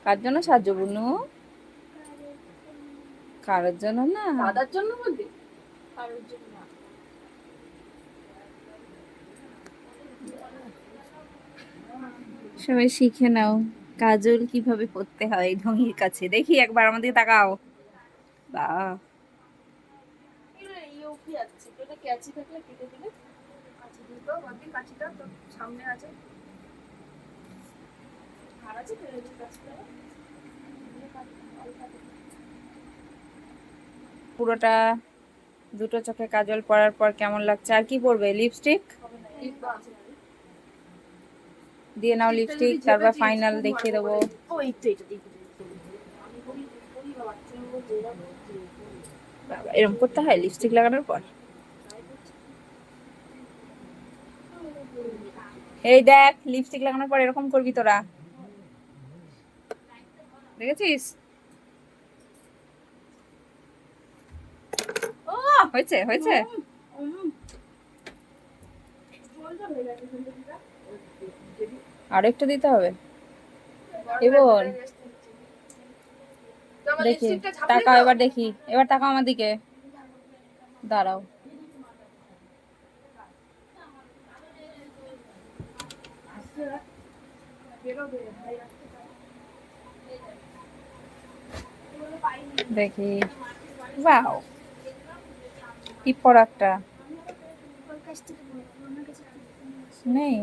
কার জন্য সাহায্য বুনু? কারোর জন্য না, দাদার জন্য বললি? কারোর জন্য না। সবাই শিখে নাও কাজল কিভাবে করতে হয় ঢঙির কাছে। দেখি একবার আমাদের তাকাও। বাহ, ইয়ে উঠে যাচ্ছে, এটা ক্যাচি থাকলে কেটে দিলে। কাঁচি দিতে বাকি কাঁচিটা তো সামনে আছে, আর আছে ফেলে দিই কাঁচিটা। পুরোটা দুটো চোখে কাজল পরার পর কেমন লাগছে? আর কি পরবে? লিপস্টিক দিয়ে নাও, লিপস্টিক, তারপর ফাইনাল দেখিয়ে দেবো। বাবা, এরকম করতে হয় লিপস্টিক লাগানোর পর? এই দেখ, লিপস্টিক লাগানোর পর এরকম করবি তোরা, দেখেছিস? ও হয়েছে হয়েছে, আরো একটু দিতে হবে। এবার দেখি, তাকাও এবার, দেখি এবার, তাকাও আমার দিকে, দাঁড়াও। দেখি, বাও, কি পরাটা নেই।